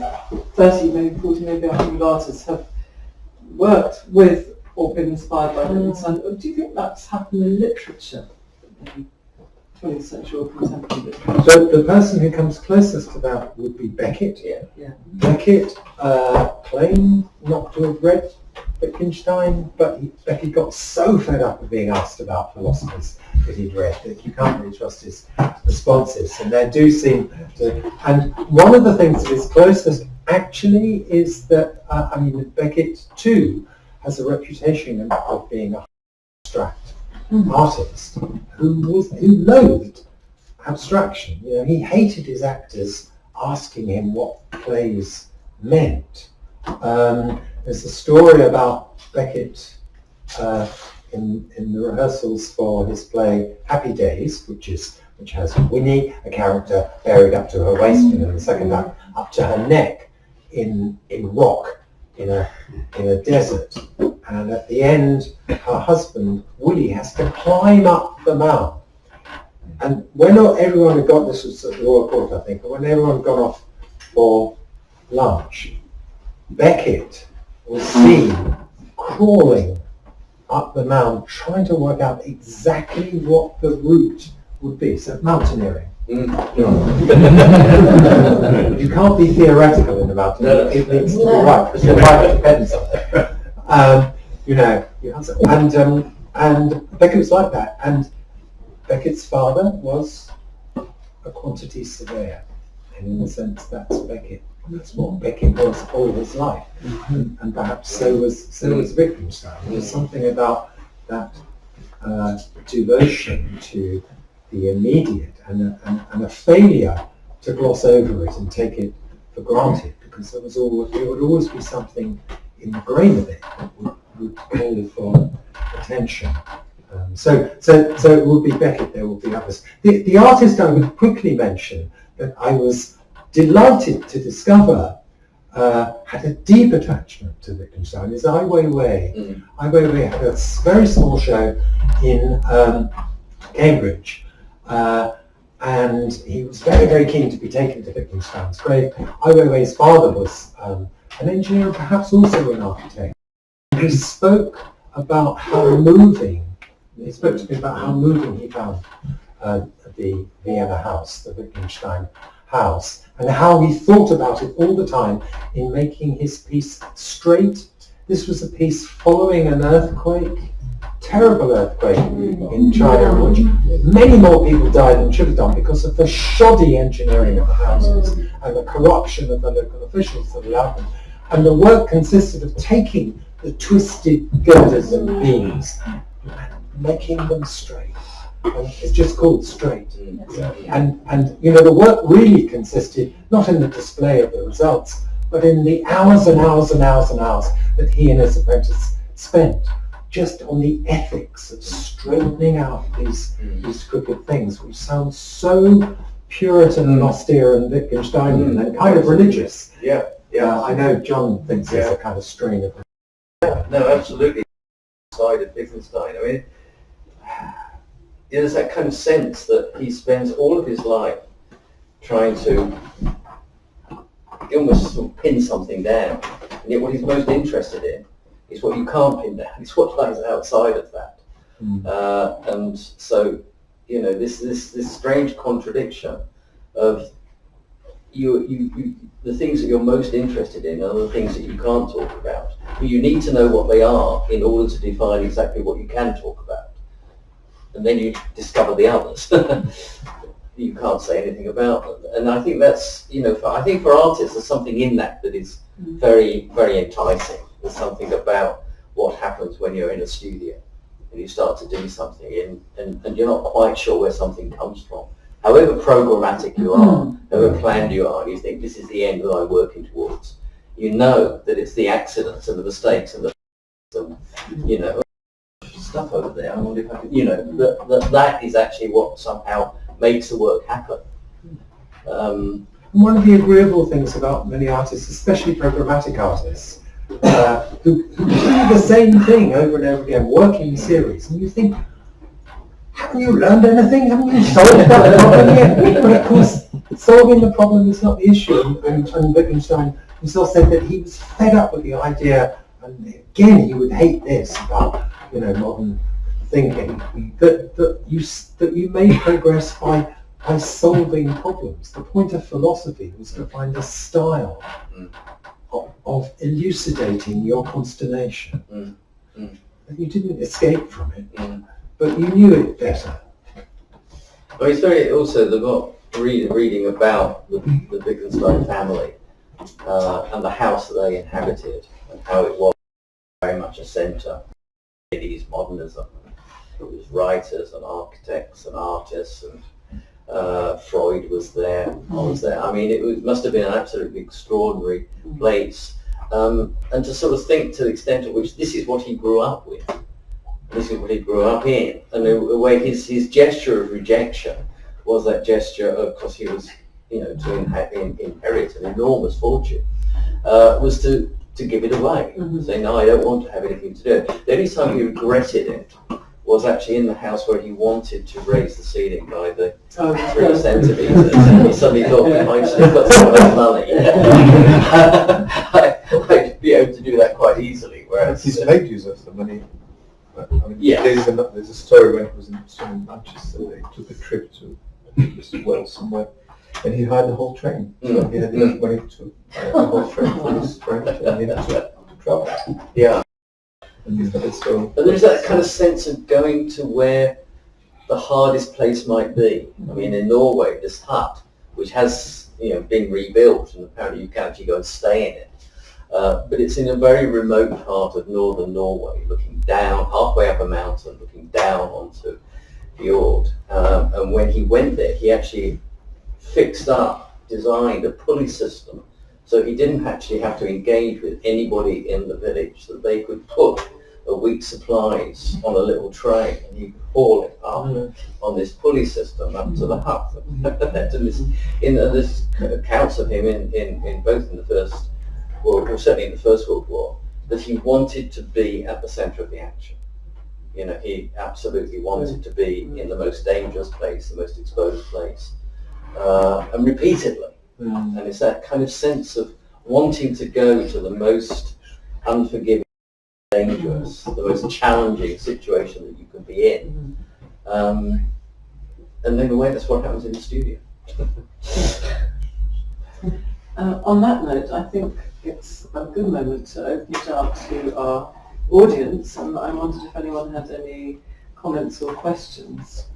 30, maybe 40, maybe 100 artists have worked with or been inspired by Wittgenstein. Do you think that's happened in literature? 20th century or contemporary literature? So the person who comes closest to that would be Beckett. Yeah. Beckett claimed not to have read Wittgenstein, but Beckett got so fed up of being asked about philosophers that he'd read that you can't really trust his responses. And there do seem to... And one of the things that is closest actually is that, Beckett too has a reputation of being an abstract artist who loathed abstraction. You know, he hated his actors asking him what plays meant. There's a story about Beckett in the rehearsals for his play Happy Days, which is which has Winnie, a character buried up to her waist, and in the second act up to her neck in rock in a desert. And at the end, her husband Willie has to climb up the mound. And when everyone had got, this was at the Royal Court, I think, but when everyone got off for lunch, Beckett was seen crawling up the mound, trying to work out exactly what the route would be. So mountaineering. You can't be theoretical in the mountaineering. It needs to be right. It's the right depends on it. You know, and Beckett was like that. And Beckett's father was a quantity surveyor, and in the sense that's Beckett. That's what Beckett was all his life, and perhaps so was Wittgenstein. There's something about that devotion to the immediate and a failure to gloss over it and take it for granted, because there would always be something in the grain of it that would call for attention. So it would be Beckett, there would be others. The artist I would quickly mention that I was delighted to discover had a deep attachment to Wittgenstein is Ai Weiwei. Ai Weiwei had a very small show in Cambridge, and he was very, very keen to be taken to Wittgenstein's grave. Ai Weiwei's father was an engineer and perhaps also an architect. He spoke about how moving, he spoke to me about how moving he found the Vienna house, the Wittgenstein house, and how he thought about it all the time in making his piece straight. This was a piece following an earthquake, terrible earthquake in China, which many more people died than should have done because of the shoddy engineering of the houses and the corruption of the local officials that allowed them. And the work consisted of taking the twisted girders and beams and making them straight. And it's just called straight. And you know, the work really consisted not in the display of the results, but in the hours and hours and hours and hours that he and his apprentice spent just on the ethics of straightening out these crooked things, which sound so Puritan and austere and Wittgensteinian and kind of religious. I know John thinks there's a kind of strain of No, absolutely. Side of Wittgenstein. I mean, there's that kind of sense that he spends all of his life trying to almost sort of pin something down, and yet what he's most interested in is what you can't pin down. It's what lies outside of that. And so, you know, this strange contradiction of the things that you're most interested in are the things that you can't talk about. But you need to know what they are in order to define exactly what you can talk about. And then you discover the others. You can't say anything about them. And I think that's, you know, I think for artists there's something in that is very, very enticing. There's something about what happens when you're in a studio and you start to do something and you're not quite sure where something comes from. However programmatic you are, however planned you are, you think this is the end that I'm working towards. You know that it's the accidents and the mistakes and the, you know, stuff over there. I wonder if I could, you know, that is actually what somehow makes the work happen. One of the agreeable things about many artists, especially programmatic artists, who do the same thing over and over again, working in series, and you think, haven't you learned anything? Haven't you solved that problem yet? But of course, solving the problem is not the issue. And Wittgenstein himself said that he was fed up with the idea, and again he would hate this about, you know, modern thinking, that you made progress by solving problems. The point of philosophy was to find a style of elucidating your consternation. And you didn't escape from it, but you knew it better. Well, it's very also reading about the Wittgenstein family and the house that they inhabited and how it was very much a centre. It modernism. It was writers and architects and artists, and Freud was there. I was there. I mean, it must have been an absolutely extraordinary place. And to sort of think to the extent to which this is what he grew up with, this is what he grew up in, and the way his gesture of rejection was that gesture of, because he was, you know, to inherit an enormous fortune, was to give it away, saying, no, I don't want to have anything to do with it. The only time he regretted it was actually in the house where he wanted to raise the ceiling by the 3 centimetres, and he suddenly thought, if I still got some of that money, I'd be able to do that quite easily. Whereas he's made use of the money. I mean, yes. there's a story when he was in Manchester. They took a trip to Wales somewhere, and he hired the whole train. So he had enough money to buy the whole train for his friend, and he had to travel. Yeah. So, but there's that kind of sense of going to where the hardest place might be. I mean, in Norway, this hut, which has, you know, been rebuilt, and apparently you can actually go and stay in it. But it's in a very remote part of northern Norway, looking down, halfway up a mountain, looking down onto fjord. And when he went there, he actually designed a pulley system, so he didn't actually have to engage with anybody in the village, that they could put a week's supplies on a little train, and he could haul it up on this pulley system up to the hut. And this accounts of him in both in the First World War, certainly in the First World War, that he wanted to be at the centre of the action. You know, he absolutely wanted to be in the most dangerous place, the most exposed place, and repeatedly. And it's that kind of sense of wanting to go to the most unforgiving, dangerous, the most challenging situation that you can be in. And then in a way, that's what happens in the studio. On that note, I think it's a good moment to open it up to our audience, and I wondered if anyone had any comments or questions.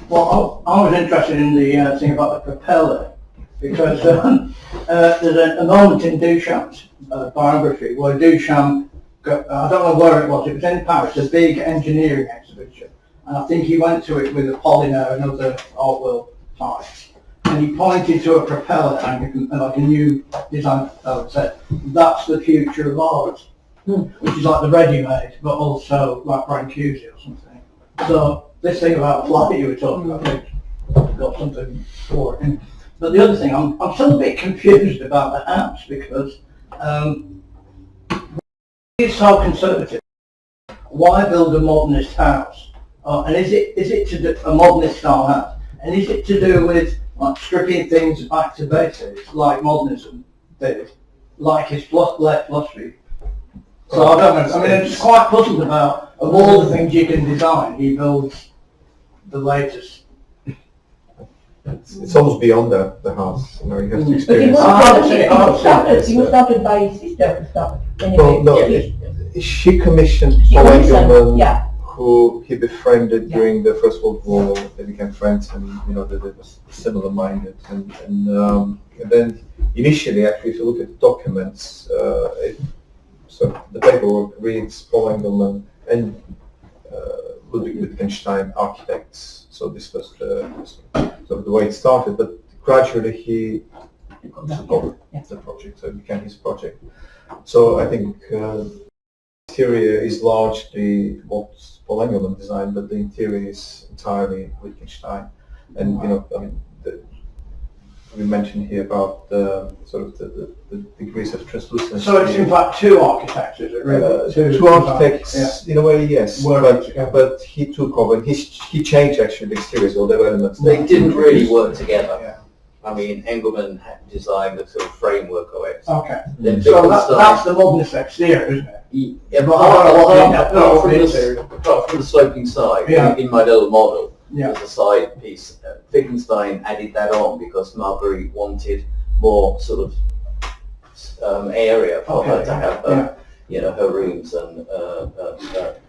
Well, I was interested in the thing about the propeller, because there's a moment in Duchamp's biography where Duchamp, I don't know where it was in Paris, a big engineering exhibition, and I think he went to it with Apollinaire and other art world types, and he pointed to a propeller and like a new design propeller and said, that's the future of art, which is like the ready-made, but also like Brancusi or something. So this thing about flight you were talking about, I think, got something for it. But the other thing, I'm still a bit confused about the house, because it's so conservative. Why build a modernist house? And is it to do a modernist style house? And is it to do with like stripping things back to basics, like modernism did, like his philosophy? So I don't know. I mean, I'm just quite puzzled about, of all the things you can design, he builds the latest. it's almost beyond the house. You know, you have to But experience. he was started by his sister to start. Well, no, she commissioned Paul Engelman, who he befriended during the First World War. They became friends, and you know they were similar-minded. And then initially, actually, if you look at the documents, so the paperwork reads Paul Engelman and Ludwig Wittgenstein, architects. So this was sort of the way it started, but gradually he took over the project, so it became his project. So I think the exterior is largely what Paul Engelman designed, but the interior is entirely Wittgenstein. And you know, I mean, we mentioned here about sort of the degrees of translucency. So it's in fact two architects, is it really? Two architects, in a way, yes. But he took over, and he changed actually the exteriors, all their elements. They didn't really work together. Yeah. I mean, Engelman had designed the sort of framework of it. Okay. Then So that's the modernist exterior, isn't it? Yeah, apart from the sloping side, in my little model, as a side piece, Wittgenstein added that on because Margarethe wanted more sort of area for her to have her, you know, her rooms and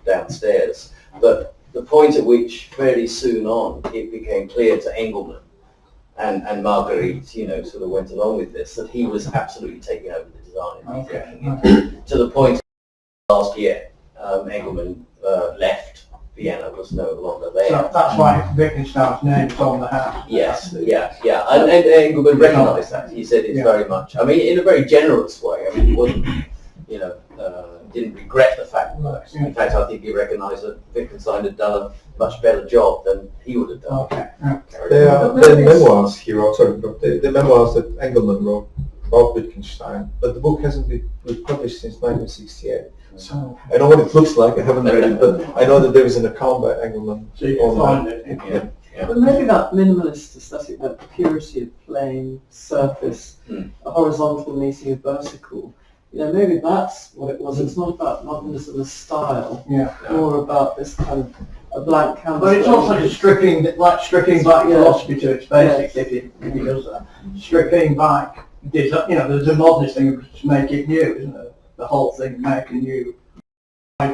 downstairs. But the point at which very soon on it became clear to Engelman and Margarethe, you know, sort of went along with this, that he was absolutely taking over the design. To the point last year, Engelman left. Vienna was no longer there. So that's why Wittgenstein's name is on the house. Yes, and Engelman recognised that. He said it's very much, I mean, in a very generous way. I mean, he wasn't, you know, didn't regret the fact that. In fact, I think he recognised that Wittgenstein had done a much better job than he would have done. Okay. There are memoirs he wrote, sorry, the memoirs that Engelman wrote about Wittgenstein, but the book hasn't been published since 1968. So I know what it looks like, I haven't read it, but I know that there is an account by Engelman So you can online. find it. Yeah. But maybe that minimalist aesthetic, that purity of plane, surface, a horizontal meeting a vertical, maybe that's what it was. It's not about modernism as style, more about this kind of a blank canvas. But it's also stripping back philosophy to its basics, if he does that. Stripping back, there's a modernist thing to make it new, isn't it? The whole thing, make a new. So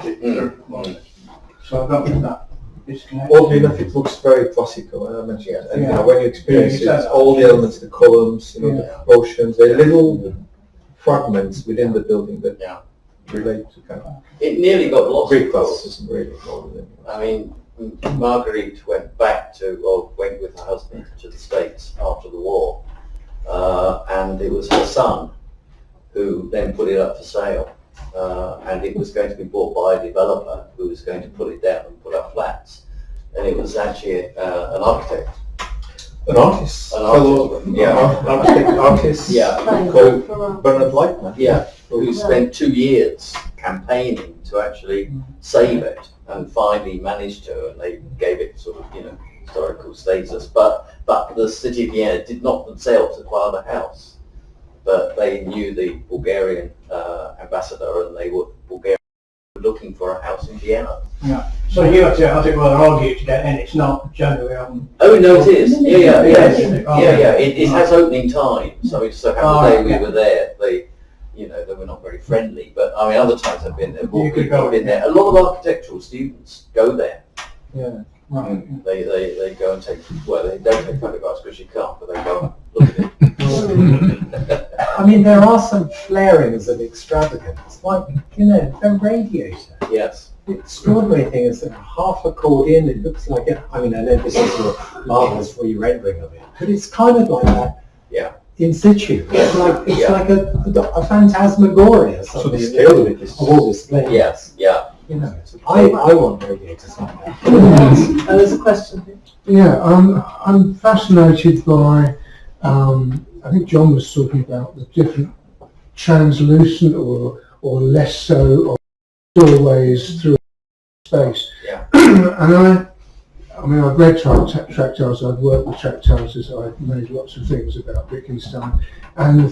I don't think that disconnect. Oddly enough, it looks very classical, I mentioned it. And when you experience Yeah, it, all the elements, the columns, the proportions, they're little fragments within the building that relate to kind of It nearly got lost. Greek of course. classicism, really. More than anything. I mean, Margarethe went with her husband to the States after the war, and it was her son who then put it up for sale, and it was going to be bought by a developer who was going to put it down and put up flats, and it was actually an architect. An artist, artist called Bernard Leitner. Yeah, who spent 2 years campaigning to actually save it, and finally managed to, and they gave it sort of, historical status. But the city of Vienna did not themselves acquire the house, but they knew the Bulgarian ambassador, and they were looking for a house in Vienna. Yeah. So you have to, as it were, argue to get in. It's not generally on. Oh no, it is. Yeah. Yeah. It has opening time. So it so happened the day we were there, they were not very friendly. But I mean, other times I've been there. More people have been there. A lot of architectural students go there. Yeah. Right. They go and take. Well, they don't take photographs because you can't, but they go and look at it. I mean, there are some flarings of extravagance, like, the radiator. Yes. The extraordinary thing is that half a accordion, it looks like it. I mean, I know this is your marvelous re-rendering of it, but it's kind of like that. Yeah. In situ. It's like a phantasmagoria or So something. the scale of it is all this place. Yes. Yeah. I want radiators like that. There's a question here. Yeah, I'm fascinated by, I think John was talking about the different translucent or less so or doorways through space. Yeah. And I mean, I've read tract-tiles, I've worked with tract-tiles, I've made lots of things about Wittgenstein, and the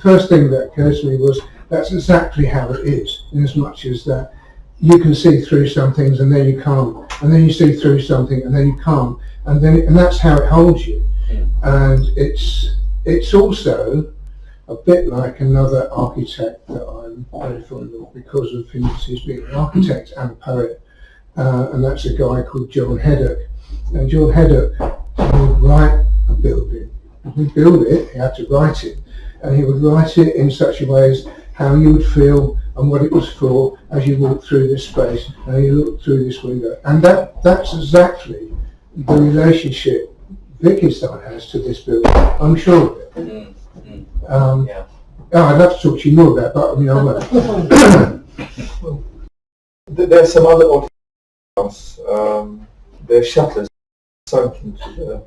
first thing that occurred to me was that's exactly how it is, in as much as that you can see through some things and then you can't, and then you see through something and then you can't, and that's how it holds you. And it's also a bit like another architect that I'm very fond of because of his being an architect and a poet, and that's a guy called Jon Bird. And Jon Bird would write a building. He would build it, he had to write it, and he would write it in such a way as how you would feel and what it was for as you walk through this space and you look through this window. And that's exactly the relationship Wittgenstein has to this building. I'm sure of it. I'd love to talk to you more about that, but I mean, I won't. There's some other artifacts. The shutters sunk into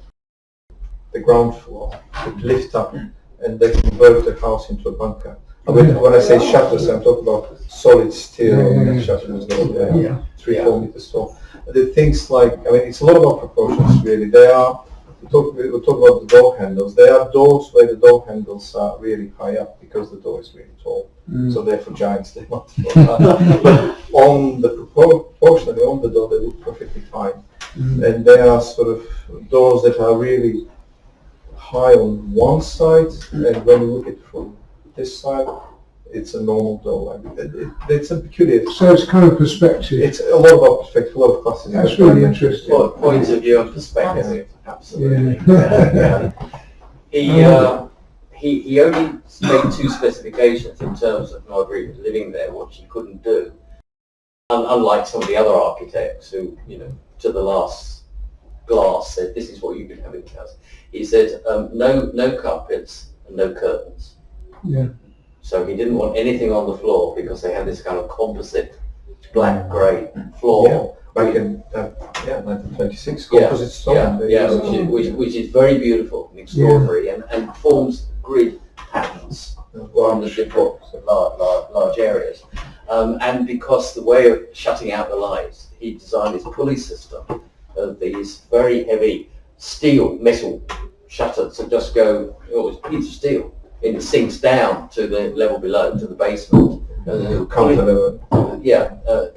the ground floor, that lift up, and they convert the house into a bunker. When I say shutters, I'm talking about solid steel shutters, 3-4 meters tall. The things like, I mean, it's a lot about proportions, really. We'll talk about the door handles. There are doors where the door handles are really high up because the door is really tall. So they're for giants, they're not for but on the proportionally on the door, they look perfectly fine. And there are sort of doors that are really high on one side, and when you look at it from this side, it's a normal door. It's a peculiar. So it's kind of perspective. It's a lot about perspective, a lot of classes. That's really interesting. Well, points of view and perspective, absolutely. He only made 2 specifications in terms of Margarethe living there, what she couldn't do. Unlike some of the other architects who, to the last glass said, this is what you can have in the house. He said, no carpets and no curtains. Yeah. So he didn't want anything on the floor because they had this kind of composite black-grey floor. Yeah, back in 1926, composite stone. Which is very beautiful and extraordinary, and forms grid patterns on the different large areas. And because the way of shutting out the lights, he designed his pulley system of these very heavy metal shutters that just go, it's a piece of steel, and it sinks down to the level below, to the basement. Cantilever.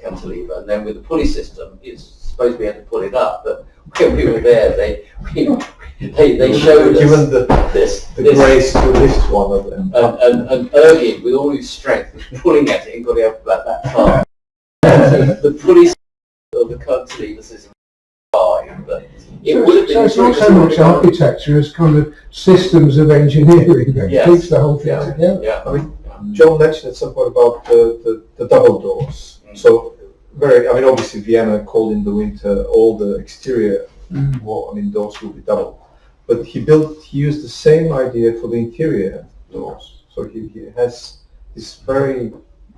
Cantilever. And then with the pulley system, it's supposed we had to pull it up, but when we were there, they showed Given us the grace to lift one of them. And Ergin, with all his strength, was pulling at it and got it up about that far. The pulley system of the cantilever system was fine, but it would have been... So it's not so much architecture as kind of systems of engineering that keeps the whole thing together. Yeah. I mean, John mentioned at some point about the double doors. So obviously Vienna, cold in the winter, all the exterior doors will be double. But he used the same idea for the interior doors. So he has this very,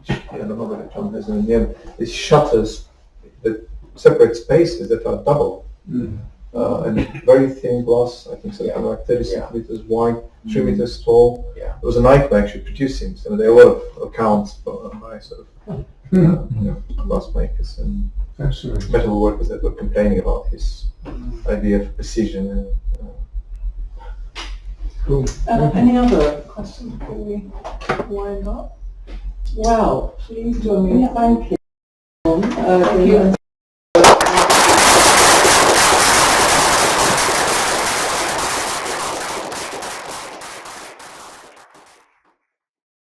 I don't know whether John has in the end, these shutters that separate spaces that are double. And very thin glass, I think something like 30 centimeters wide, 3 meters tall. Yeah. It was a nightmare actually producing. So there are a lot of accounts by sort of glass makers and metal workers that were complaining about his idea of precision. And, Cool. Any other questions before we wind up? Well, please join me in thanking Jon.